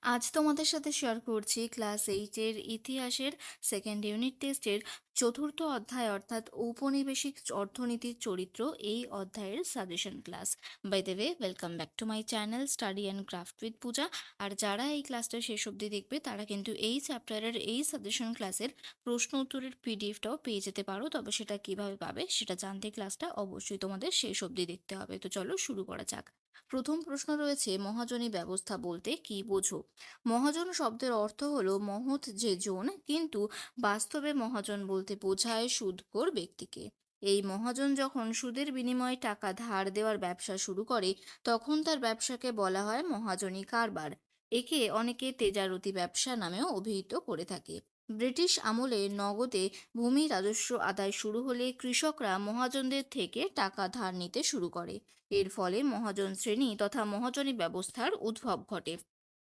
আজ তোমাদের সাথে শেয়ার করছি ক্লাস 8 এর ইতিহাসের সেকেন্ড ইউনিট টেস্টের চতুর্থ অধ্যায় অর্থাৎ ঔপনিবেশিক অর্থনীতির চরিত্র এই অধ্যায়ের suggestion class. By the way, welcome back to my channel study and craft with Puja. আর যারা এই ক্লাসটা শেষ অবধি দেখবে তারা কিন্তু এই চ্যাপ্টারের এই সাজেশন ক্লাসের প্রশ্ন উত্তরের পিডিএফটাও পেয়ে যেতে পারো। তবে সেটা কিভাবে পাবে সেটা জানতে ক্লাসটা অবশ্যই তোমাদের শেষ অবধি দেখতে হবে। তো চলো শুরু করা যাক। প্রথম প্রশ্ন রয়েছে, মহাজনী ব্যবস্থা বলতে কি বোঝো? মহাজন শব্দের অর্থ হলো মহৎ যে জন, কিন্তু বাস্তবে মহাজন বলতে বোঝায় সুদখোর ব্যক্তিকে। এই মহাজন যখন সুদের বিনিময়ে টাকা ধার দেওয়ার ব্যবসা শুরু করে, তখন তার ব্যবসাকে বলা হয় মহাজনী কারবার। একে অনেকে তেজারতি ব্যবসা নামেও অভিহিত করে থাকে। ব্রিটিশ আমলে নগদে ভূমি রাজস্ব আদায় শুরু হলে কৃষকরা মহাজনদের থেকে টাকা ধার নিতে শুরু করে। এর ফলে মহাজন শ্রেণী তথা মহাজনী ব্যবস্থার উদ্ভব ঘটে।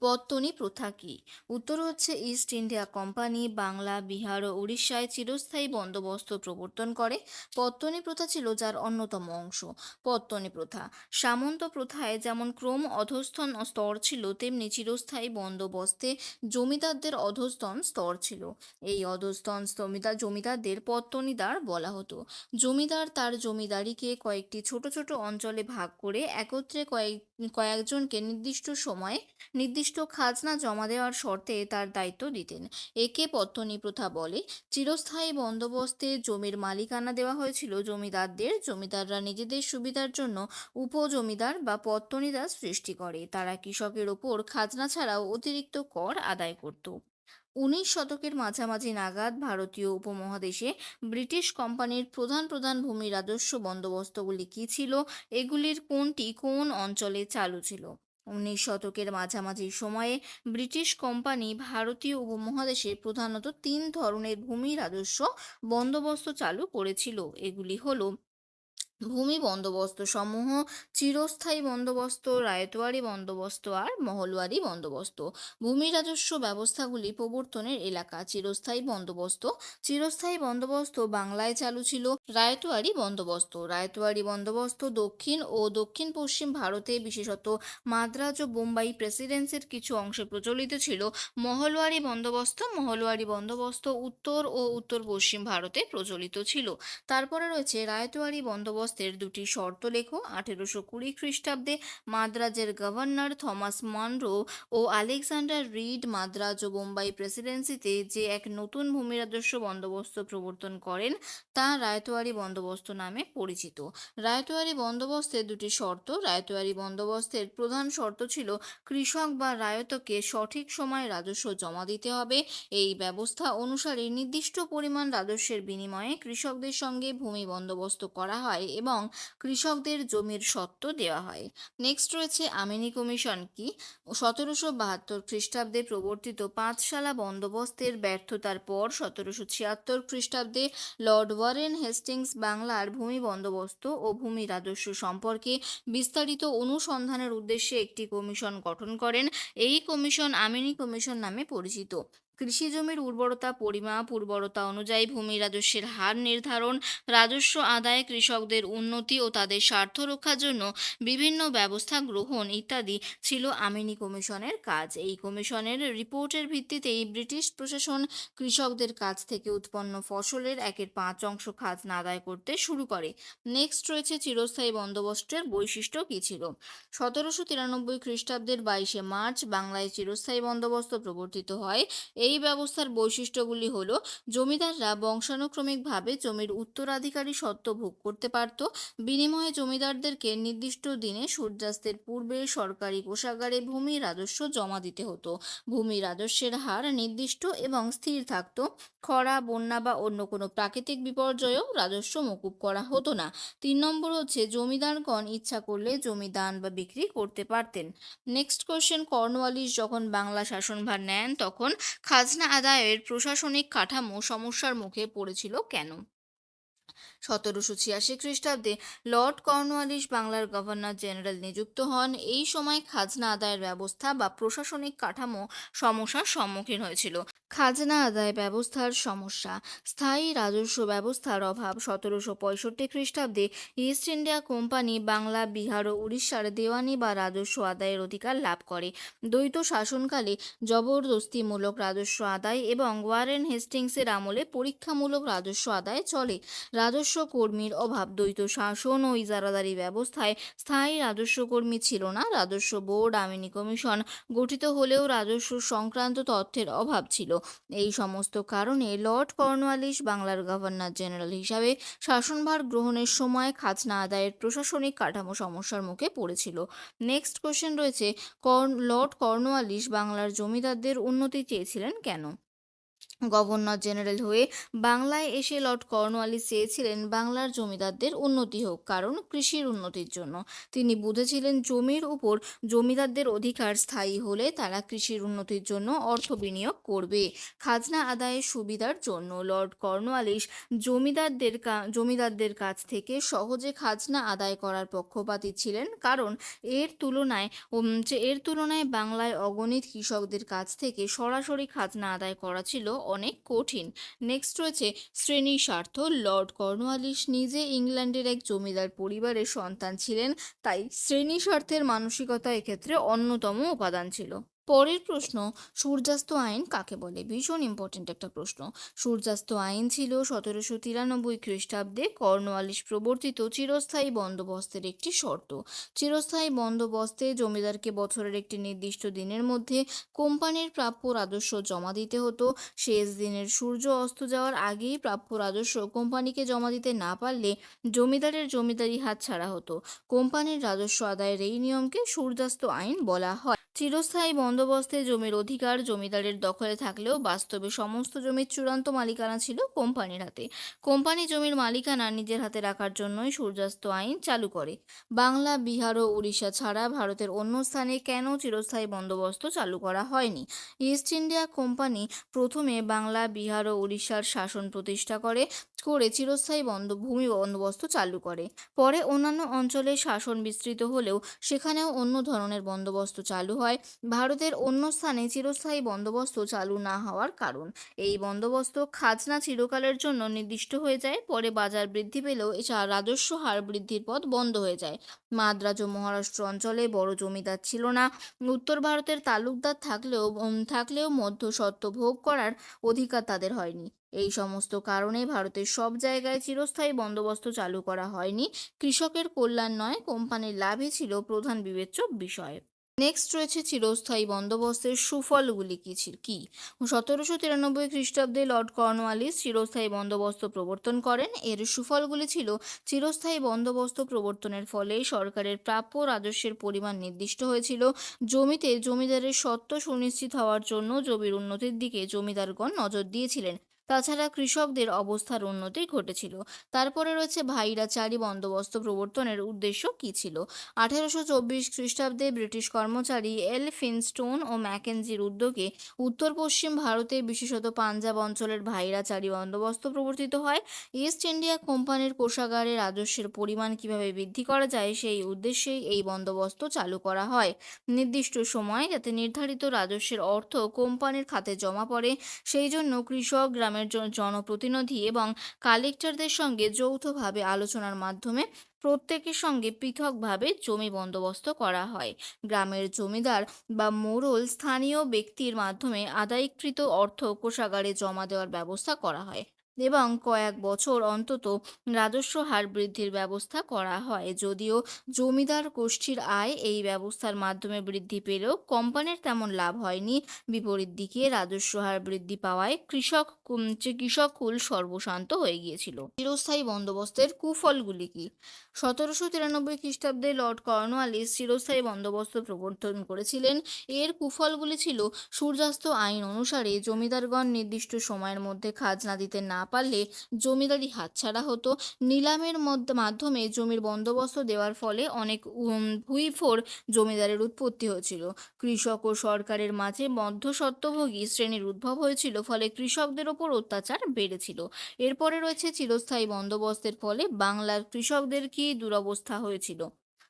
পত্তনি প্রথা কি? উত্তর হচ্ছে, East India Company Bangla, Bihar ও উড়িষ্যায় চিরস্থায়ী বন্দোবস্ত প্রবর্তন করে। পত্তনি প্রথা ছিল যার অন্যতম অংশ। পত্তনি প্রথা সামন্ত প্রথায় যেমন ক্রম অধস্তন স্তর ছিল, তেমনি চিরস্থায়ী বন্দোবস্তে জমিদারদের অধস্তন স্তর ছিল। এই অধস্তন জমিদারদের পত্তনিদার বলা হতো। জমিদার তার জমিদারিকে কয়েকটি ছোট ছোট অঞ্চলে ভাগ করে একত্রে কয়েকজনকে নির্দিষ্ট সময়ে নির্দিষ্ট খাজনা জমা দেওয়ার শর্তে তার দায়িত্ব দিতেন। একে পত্তনি প্রথা বলে। চিরস্থায়ী বন্দোবস্তে জমির মালিকানা দেওয়া হয়েছিল জমিদারদের। জমিদাররা নিজেদের সুবিধার জন্য উপজমিদার বা পত্তনিদার সৃষ্টি করে। তারা কৃষকের ওপর খাজনা ছাড়াও অতিরিক্ত কর আদায় করত। 19 শতকের মাঝামাঝি নাগাদ ভারতীয় উপমহাদেশে ব্রিটিশ কোম্পানির প্রধান প্রধান ভূমি রাজস্ব বন্দোবস্তগুলি কী ছিল? এগুলির কোনটি কোন অঞ্চলে চালু ছিল? 19 শতকের মাঝামাঝি সময়ে ব্রিটিশ কোম্পানি ভারতীয় উপমহাদেশে প্রধানত 3 ধরনের ভূমি রাজস্ব বন্দোবস্ত চালু করেছিল। এগুলি হলো ভূমি বন্দোবস্ত সমূহ, চিরস্থায়ী বন্দোবস্ত, রায়তওয়ারি বন্দোবস্ত আর মহলওয়ারি বন্দোবস্ত। ভূমি রাজস্ব ব্যবস্থাগুলি প্রবর্তনের এলাকা। চিরস্থায়ী বন্দোবস্ত বাংলায় চালু ছিল। রায়তওয়ারি বন্দোবস্ত দক্ষিণ ও দক্ষিণ পশ্চিম ভারতে, বিশেষত মাদ্রাজ ও বোম্বাই প্রেসিডেন্সির কিছু অংশে প্রচলিত ছিল। মহলওয়ারি বন্দোবস্ত উত্তর ও উত্তর পশ্চিম ভারতে প্রচলিত ছিল। তারপরে রয়েছে রায়তওয়ারি বন্দোবস্তের দুটি শর্ত লেখো। 1820 খ্রিস্টাব্দে মাদ্রাজের গভর্নর থমাস মনরো ও আলেকজান্ডার রিড মাদ্রাজ ও বোম্বাই প্রেসিডেন্সিতে যে এক নতুন ভূমি রাজস্ব বন্দোবস্ত প্রবর্তন করেন, তা রায়তওয়ারি বন্দোবস্ত নামে পরিচিত। রায়তওয়ারি বন্দোবস্তের দুটি শর্ত। রায়তওয়ারি বন্দোবস্তের প্রধান শর্ত ছিল কৃষক বা রায়তকে সঠিক সময়ে রাজস্ব জমা দিতে হবে। এই ব্যবস্থা অনুসারে নির্দিষ্ট পরিমাণ রাজস্বের বিনিময়ে কৃষকদের সঙ্গে ভূমি বন্দোবস্ত করা হয় এবং কৃষকদের জমির স্বত্ব দেওয়া হয়। নেক্সট রয়েছে আমিনি কমিশন কি? 1772 খ্রিস্টাব্দে প্রবর্তিত পাঁচশালা বন্দোবস্তের ব্যর্থতার পর 1776 খ্রিস্টাব্দে লর্ড ওয়ারেন হেস্টিংস বাংলার ভূমি বন্দোবস্ত ও ভূমি রাজস্ব সম্পর্কে বিস্তারিত অনুসন্ধানের উদ্দেশ্যে একটি কমিশন গঠন করেন। এই কমিশন আমিনি কমিশন নামে পরিচিত। কৃষি জমির উর্বরতা পরিমাপ, উর্বরতা অনুযায়ী ভূমি রাজস্বের হার নির্ধারণ, রাজস্ব আদায়, কৃষকদের উন্নতি ও তাদের স্বার্থ রক্ষার জন্য বিভিন্ন ব্যবস্থা গ্রহণ ইত্যাদি ছিল আমিনি কমিশনের কাজ। এই কমিশনের রিপোর্টের ভিত্তিতেই ব্রিটিশ প্রশাসন কৃষকদের কাছ থেকে উৎপন্ন ফসলের 1/5 খাজনা আদায় করতে শুরু করে। নেক্সট রয়েছে চিরস্থায়ী বন্দোবস্তের বৈশিষ্ট্য কী ছিল? 1793 খ্রিস্টাব্দের 22শে মার্চ বাংলায় চিরস্থায়ী বন্দোবস্ত প্রবর্তিত হয়। এই ব্যবস্থার বৈশিষ্ট্যগুলি হল, জমিদাররা বংশানুক্রমিকভাবে জমির উত্তরাধিকারী স্বত্ব ভোগ করতে পারত। বিনিময়ে জমিদারদেরকে নির্দিষ্ট দিনে সূর্যাস্তের পূর্বে সরকারি কোষাগারে ভূমি রাজস্ব জমা দিতে হতো। ভূমি রাজস্বের হার নির্দিষ্ট এবং স্থির থাকত। খরা, বন্যা বা অন্য কোনো প্রাকৃতিক বিপর্যয়েও রাজস্ব মকুব করা হতো না। 3 নম্বর হচ্ছে, জমিদারগণ ইচ্ছা করলে জমি দান বা বিক্রি করতে পারতেন। নেক্সট কোয়েশ্চেন, কর্নওয়ালিস যখন বাংলা শাসনভার নেন, তখন খাজনা আদায়ের প্রশাসনিক কাঠামো সমস্যার মুখে পড়েছিল কেন? 1786 খ্রিস্টাব্দে লর্ড কর্নওয়ালিস বাংলার গভর্নর জেনারেল নিযুক্ত হন। এই সময় খাজনা আদায়ের ব্যবস্থা বা প্রশাসনিক কাঠামো সমস্যার সম্মুখীন হয়েছিল। খাজনা আদায় ব্যবস্থার সমস্যা, স্থায়ী রাজস্ব ব্যবস্থার অভাব। 1765 খ্রিস্টাব্দে East India Company Bangla, Bihar ও উড়িষ্যার দেওয়ানি বা রাজস্ব আদায়ের অধিকার লাভ করে। দ্বৈত শাসনকালে জবরদস্তিমূলক রাজস্ব আদায় এবং ওয়ারেন হেস্টিংসের আমলে পরীক্ষামূলক রাজস্ব আদায় চলে। রাজস্ব কর্মীর অভাব, দ্বৈত শাসন ও ইজারাদারি ব্যবস্থায় স্থায়ী রাজস্ব কর্মী ছিল না। রাজস্ব বোর্ড, আমিনি কমিশন গঠিত হলেও রাজস্ব সংক্রান্ত তথ্যের অভাব ছিল। এই সমস্ত কারণে লর্ড কর্নওয়ালিস বাংলার গভর্নর জেনারেল হিসাবে শাসনভার গ্রহণের সময় খাজনা আদায়ের প্রশাসনিক কাঠামো সমস্যার মুখে পড়েছিল। নেক্সট কোশ্চেন রয়েছে, লর্ড কর্নওয়ালিস বাংলার জমিদারদের উন্নতি চেয়েছিলেন কেন? গভর্নর জেনারেল হয়ে বাংলায় এসে লর্ড কর্নওয়ালিস চেয়েছিলেন বাংলার জমিদারদের উন্নতি হোক, কারণ কৃষির উন্নতির জন্য। তিনি বুঝেছিলেন জমির উপর জমিদারদের অধিকার স্থায়ী হলে তারা কৃষির উন্নতির জন্য অর্থ বিনিয়োগ করবে। খাজনা আদায়ের সুবিধার জন্য লর্ড কর্নওয়ালিস জমিদারদের কাছ থেকে সহজে খাজনা আদায় করার পক্ষপাতী ছিলেন, কারণ এর তুলনায় বাংলায় অগণিত কৃষকদের কাছ থেকে সরাসরি খাজনা আদায় করা ছিল অনেক কঠিন। নেক্সট রয়েছে শ্রেণী স্বার্থ। লর্ড কর্নওয়ালিস নিজে ইংল্যান্ডের এক জমিদার পরিবারের সন্তান ছিলেন, তাই শ্রেণী স্বার্থের মানসিকতা এক্ষেত্রে অন্যতম উপাদান ছিল। পরের প্রশ্ন, সূর্যাস্ত আইন কাকে বলে? ভীষণ ইম্পর্টেন্ট একটা প্রশ্ন। সূর্যাস্ত আইন ছিল 1793 খ্রিস্টাব্দে কর্নওয়ালিস প্রবর্তিত চিরস্থায়ী বন্দোবস্তের একটি শর্ত। চিরস্থায়ী বন্দোবস্তে জমিদারকে বছরের একটি নির্দিষ্ট দিনের মধ্যে কোম্পানির প্রাপ্য রাজস্ব জমা দিতে হতো। শেষ দিনের সূর্য অস্ত যাওয়ার আগেই প্রাপ্য রাজস্ব কোম্পানিকে জমা দিতে না পারলে জমিদারের জমিদারি হাতছাড়া হতো। কোম্পানির রাজস্ব আদায়ের এই নিয়মকে সূর্যাস্ত আইন বলা হয়। চিরস্থায়ী বন্দোবস্তে জমির অধিকার জমিদারের দখলে থাকলেও বাস্তবে সমস্ত জমির চূড়ান্ত মালিকানা ছিল কোম্পানির হাতে। কোম্পানি জমির মালিকানা নিজের হাতে রাখার জন্যই সূর্যাস্ত আইন চালু করে। বাংলা, বিহার ও উড়িষ্যা ছাড়া ভারতের অন্য স্থানে কেন চিরস্থায়ী বন্দোবস্ত চালু করা হয়নি? ইস্ট ইন্ডিয়া কোম্পানি প্রথমে বাংলা, বিহার ও উড়িষ্যার শাসন প্রতিষ্ঠা করে চিরস্থায়ী ভূমি বন্দোবস্ত চালু করে। পরে অন্যান্য অঞ্চলে শাসন বিস্তৃত হলেও সেখানেও অন্য ধরনের বন্দোবস্ত চালু হয়। ভারতের অন্য স্থানে চিরস্থায়ী বন্দোবস্ত চালু না হওয়ার কারণ, এই বন্দোবস্ত খাজনা চিরকালের জন্য নির্দিষ্ট হয়ে যায়। পরে বাজার বৃদ্ধি পেলেও রাজস্ব হার বৃদ্ধির পথ বন্ধ হয়ে যায়। মাদ্রাজ ও মহারাষ্ট্র অঞ্চলে বড় জমিদার ছিল না। উত্তর ভারতের তালুকদার থাকলেও মধ্যস্বত্ব ভোগ করার অধিকার তাদের হয়নি। এই সমস্ত কারণে ভারতের সব জায়গায় চিরস্থায়ী বন্দোবস্ত চালু করা হয়নি। কৃষকের কল্যাণ নয়, কোম্পানির লাভই ছিল প্রধান বিবেচ্য বিষয়। নেক্সট রয়েছে চিরস্থায়ী বন্দোবস্তের সুফলগুলি কি? 1793 খ্রিস্টাব্দে লর্ড কর্নওয়ালিস চিরস্থায়ী বন্দোবস্ত প্রবর্তন করেন। এর সুফলগুলি ছিল, চিরস্থায়ী বন্দোবস্ত প্রবর্তনের ফলে সরকারের প্রাপ্য রাজস্বের পরিমাণ নির্দিষ্ট হয়েছিল। জমিতে জমিদারের স্বত্ব সুনিশ্চিত হওয়ার জন্য জমির উন্নতির দিকে জমিদারগণ নজর দিয়েছিলেন। তাছাড়া কৃষকদের অবস্থার উন্নতি ঘটেছিল। তারপরে রয়েছে ভাইরাচারি বন্দোবস্ত প্রবর্তনের উদ্দেশ্য কী ছিল? 1824 খ্রিস্টাব্দে ব্রিটিশ কর্মচারী এল ফিনস্টোন ও ম্যাকেনজির উদ্যোগে উত্তর পশ্চিম ভারতে বিশেষত পাঞ্জাব অঞ্চলের ভাইরাচারি বন্দোবস্ত প্রবর্তিত হয়। ইস্ট ইন্ডিয়া কোম্পানির কোষাগারে রাজস্বের পরিমাণ কিভাবে বৃদ্ধি করা যায় সেই উদ্দেশ্যেই এই বন্দোবস্ত চালু করা হয়। নির্দিষ্ট সময় যাতে নির্ধারিত রাজস্বের অর্থ কোম্পানির খাতে জমা পড়ে, সেই জন্য কৃষক, গ্রামের জনপ্রতিনিধি এবং কালেক্টরদের সঙ্গে যৌথভাবে আলোচনার মাধ্যমে প্রত্যেকের সঙ্গে পৃথকভাবে জমি বন্দোবস্ত করা হয়। গ্রামের জমিদার বা মোড়ল স্থানীয় ব্যক্তির মাধ্যমে আদায়কৃত অর্থ কোষাগারে জমা দেওয়ার ব্যবস্থা করা হয় এবং কয়েক বছর অন্তত রাজস্ব হার বৃদ্ধির ব্যবস্থা করা হয়। যদিও জমিদার গোষ্ঠীর আয় এই ব্যবস্থার মাধ্যমে বৃদ্ধি পেলেও কোম্পানির তেমন লাভ হয়নি। বিপরীত দিকে রাজস্ব হার বৃদ্ধি পাওয়ায় কৃষককুল সর্বশান্ত হয়ে গিয়েছিল। চিরস্থায়ী বন্দোবস্তের কুফলগুলি কি? 1793 খ্রিস্টাব্দে লর্ড কর্নওয়ালিস চিরস্থায়ী বন্দোবস্ত প্রবর্তন করেছিলেন। এর কুফলগুলি ছিল, সূর্যাস্ত আইন অনুসারে জমিদারগণ নির্দিষ্ট সময়ের মধ্যে খাজনা দিতে না না পারলে জমিদারি হাতছাড়া হতো। নিলামের মাধ্যমে জমির বন্দোবস্ত দেওয়ার ফলে অনেক ভুঁইফোর জমিদারের উৎপত্তি হয়েছিল। কৃষক ও সরকারের মাঝে মধ্যস্বত্বভোগী শ্রেণীর উদ্ভব হয়েছিল, ফলে কৃষকদের ওপর অত্যাচার বেড়েছিল। এরপরে রয়েছে চিরস্থায়ী বন্দোবস্তের ফলে বাংলার কৃষকদের কি দুরবস্থা হয়েছিল।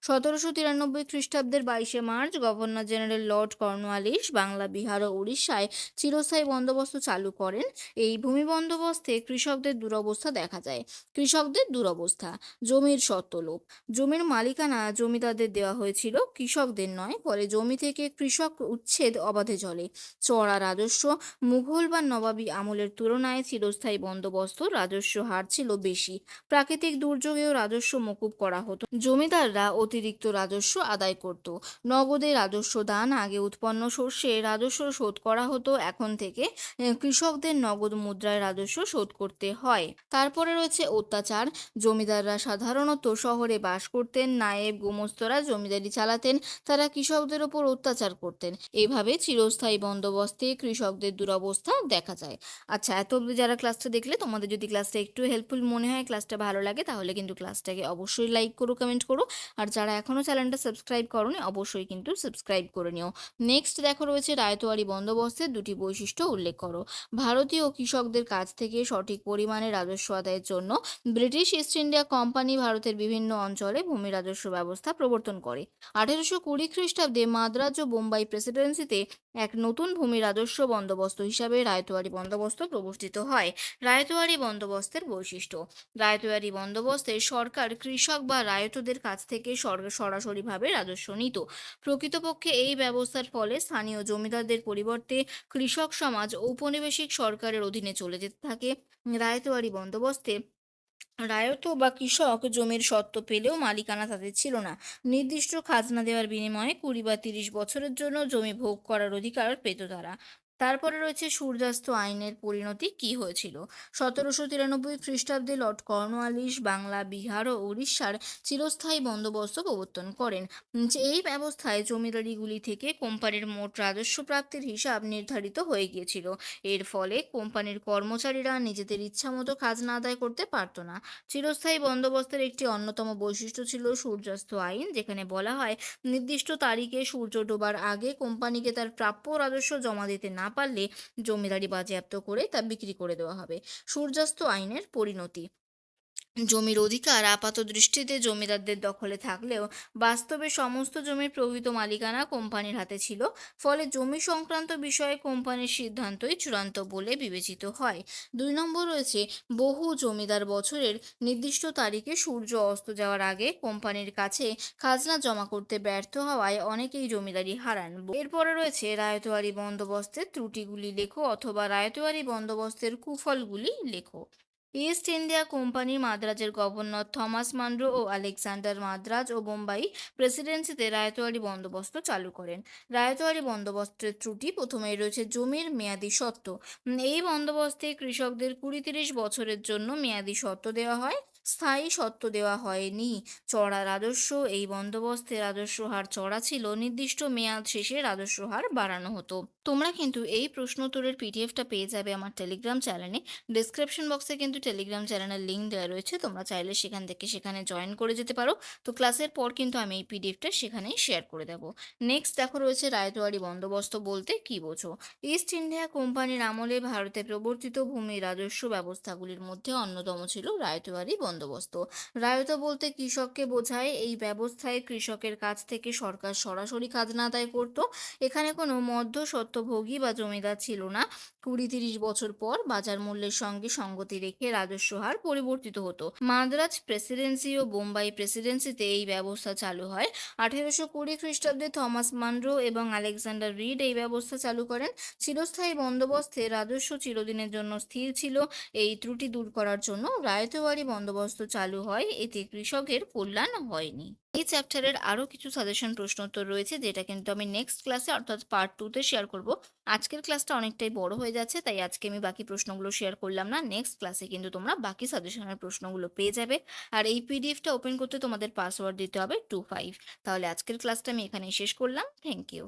1793 খ্রিস্টাব্দের 22শে March governor general lord Cornwallis Bangla, Bihar ও উড়িষ্যায় চিরস্থায়ী বন্দোবস্ত চালু করেন। এই ভূমি বন্দোবস্তে কৃষকদের দুরবস্থা দেখা যায়। কৃষকদের দুরবস্থা: জমির সত্ত্বলোপ। জমির মালিকানা জমিদারদের দেওয়া হয়েছিল, কৃষকদের নয়, ফলে জমি থেকে কৃষক উচ্ছেদ অবাধে চলে। চড়া রাজস্ব: মুঘল বা নবাবী আমলের তুলনায় চিরস্থায়ী বন্দোবস্ত রাজস্ব হার ছিল বেশি। প্রাকৃতিক দুর্যোগেও রাজস্ব মকুব করা হতো, জমিদাররা অতিরিক্ত রাজস্ব আদায় করত। নগদে রাজস্ব দান: আগে উৎপন্ন শস্যে রাজস্ব শোধ করা হতো, এখন থেকে কৃষকদের নগদ মুদ্রায় রাজস্ব শোধ করতে হয়। তারপরে রয়েছে অত্যাচার। জমিদাররা সাধারণত শহরে বাস করতেন, নায়েব গোমস্তারা জমিদারি চালাতেন, তারা কৃষকদের ওপর অত্যাচার করতেন। এইভাবে চিরস্থায়ী বন্দোবস্তে কৃষকদের দুরবস্থা দেখা যায়। আচ্ছা, এত অবধি যারা ক্লাসটা দেখলে, তোমাদের যদি ক্লাসটা একটু হেল্পফুল মনে হয়, ক্লাসটা ভালো লাগে, তাহলে কিন্তু ক্লাসটাকে অবশ্যই লাইক করো, কমেন্ট করো। আর যারা এখনও চ্যানেলটা সাবস্ক্রাইব করোনি, অবশ্যই কিন্তু সাবস্ক্রাইব করে নিও। নেক্সট দেখো রয়েছে রায়তওয়ারি বন্দোবস্তের দুটি বৈশিষ্ট্য উল্লেখ করো। ভারতীয় কৃষকদের কাছ থেকে সঠিক পরিমাণে রাজস্ব আদায়ের জন্য ব্রিটিশ ইস্ট ইন্ডিয়া কোম্পানি ভারতের বিভিন্ন অঞ্চলে ভূমি রাজস্ব ব্যবস্থা প্রবর্তন করে। 1820 খ্রিস্টাব্দে মাদ্রাজ ও বোম্বাই প্রেসিডেন্সিতে এক নতুন ভূমি রাজস্ব বন্দোবস্ত হিসাবে রায়তওয়ারি বন্দোবস্ত প্রবর্তিত হয়। রায়তওয়ারি বন্দোবস্তের বৈশিষ্ট্য: রায়তওয়ারি বন্দোবস্তে সরকার কৃষক বা রায়তদের কাছ থেকে সরাসরিভাবে রাজস্ব নিত। প্রকৃতপক্ষে এই ব্যবস্থার ফলে স্থানীয় জমিদারদের পরিবর্তে কৃষক সমাজ ঔপনিবেশিক সরকারের অধীনে চলে যেতে থাকে। রায়তওয়ারি বন্দোবস্তে রায়ত বা কৃষক জমির স্বত্ব পেলেও মালিকানা তাদের ছিল না। নির্দিষ্ট খাজনা দেওয়ার বিনিময়ে 20 বা 30 বছরের জন্য জমি ভোগ করার অধিকার পেত তারা। তারপরে রয়েছে সূর্যাস্ত আইনের পরিণতি কি হয়েছিল। 1793 খ্রিস্টাব্দে লর্ড কর্নওয়ালিস বাংলা, বিহার ও উড়িষ্যার চিরস্থায়ী বন্দোবস্ত প্রবর্তন করেন। যে এই ব্যবস্থায় জমিদারিগুলি থেকে কোম্পানির মোট রাজস্ব প্রাপ্তির হিসাব নির্ধারিত হয়ে গিয়েছিল। এর ফলে কোম্পানির কর্মচারীরা নিজেদের ইচ্ছামতো খাজনা আদায় করতে পারত না। চিরস্থায়ী বন্দোবস্তের একটি অন্যতম বৈশিষ্ট্য ছিল সূর্যাস্ত আইন, যেখানে বলা হয় নির্দিষ্ট তারিখে সূর্য ডোবার আগে কোম্পানিকে তার প্রাপ্য রাজস্ব জমা দিতে না পারলে জমিদারি বাজেয়াপ্ত করে তা বিক্রি করে দেওয়া হবে। সূর্যাস্ত আইনের পরিণতি: জমির অধিকার আপাতদৃষ্টিতে জমিদারদের দখলে থাকলেও বাস্তবে সমস্ত জমির প্রকৃত মালিকানা কোম্পানির হাতে ছিল। ফলে জমি সংক্রান্ত বিষয়ে কোম্পানির সিদ্ধান্তই চূড়ান্ত বলে বিবেচিত হয়। 2 নম্বর রয়েছে বহু জমিদার বছরের নির্দিষ্ট তারিখে সূর্য অস্ত যাওয়ার আগে কোম্পানির কাছে খাজনা জমা করতে ব্যর্থ হওয়ায় অনেকেই জমিদারি হারান। এরপরে রয়েছে রায়তওয়ারি বন্দোবস্তের ত্রুটিগুলি লেখো, অথবা রায়তওয়ারি বন্দোবস্তের কুফলগুলি লেখো। ইস্ট ইন্ডিয়া কোম্পানি মাদ্রাজের গভর্নর থমাস মানরো ও আলেকজান্ডার মাদ্রাজ ও বোম্বাই প্রেসিডেন্সিতে রায়তওয়ারি বন্দোবস্ত চালু করেন। রায়তওয়ারি বন্দোবস্তের ত্রুটি: প্রথমেই রয়েছে জমির মেয়াদি সত্ত্ব। এই বন্দোবস্তে কৃষকদের 20-30 বছরের জন্য মেয়াদি সত্ত্ব দেওয়া হয়, স্থায়ী সত্ত্ব দেওয়া হয়নি। চড়া রাজস্ব: এই বন্দোবস্তে রাজস্ব হার চড়া ছিল, নির্দিষ্ট মেয়াদ শেষে রাজস্ব হার বাড়ানো হতো। তোমরা কিন্তু এই প্রশ্নোত্তরের পিডিএফটা পেয়ে যাবে আমার টেলিগ্রাম চ্যানেলে। ডেসক্রিপশন বক্সে কিন্তু টেলিগ্রাম চ্যানেলের লিঙ্ক দেওয়া রয়েছে, তোমরা চাইলে সেখান থেকে সেখানে জয়েন করে যেতে পারো। তো ক্লাসের পর কিন্তু আমি এই পিডিএফটা সেখানেই শেয়ার করে দেবো। নেক্সট দেখো রয়েছে রায়তওয়ারি বন্দোবস্ত বলতে কি বোঝো। ইস্ট ইন্ডিয়া কোম্পানির আমলে ভারতে প্রবর্তিত ভূমি রাজস্ব ব্যবস্থাগুলির মধ্যে অন্যতম ছিল রায়তওয়ারি বন্দোবস্ত। রায়ত বলতে কৃষককে বোঝায়। এই ব্যবস্থায় কৃষকের কাছ থেকে সরকার সরাসরি খাজনা আদায় করত। এখানে কোনো মধ্যস্বত্বভোগী বা জমিদার ছিল না। 20-30 বছর পর বাজার মূল্যের সঙ্গে সঙ্গতি রেখে রাজস্ব হার পরিবর্তিত হতো। মাদ্রাজ প্রেসিডেন্সি ও বোম্বাই প্রেসিডেন্সিতে এই ব্যবস্থা চালু হয়। 1820 খ্রিস্টাব্দে থমাস মানরো এবং আলেকজান্ডার রিড এই ব্যবস্থা চালু করেন। চিরস্থায়ী বন্দোবস্তে রাজস্ব চিরদিনের জন্য স্থির ছিল। এই ত্রুটি দূর করার জন্য রায়তওয়ারি বন্দোবস্ত চালু হয়, এতে কৃষকের কল্যাণ হয়নি। এই চ্যাপ্টারের আরও কিছু সাজেশন প্রশ্নোত্তর রয়েছে, যেটা কিন্তু আমি নেক্সট ক্লাসে অর্থাৎ পার্ট 2-তে শেয়ার করব। আজকের ক্লাসটা অনেকটাই বড় হয়ে যাচ্ছে, তাই আজকে আমি বাকি প্রশ্নগুলো শেয়ার করলাম না। নেক্সট ক্লাসে কিন্তু তোমরা বাকি সাজেশনের প্রশ্নগুলো পেয়ে যাবে। আর এই পিডিএফটা ওপেন করতে তোমাদের পাসওয়ার্ড দিতে হবে 25। তাহলে আজকের ক্লাসটা আমি এখানেই শেষ করলাম। Thank you.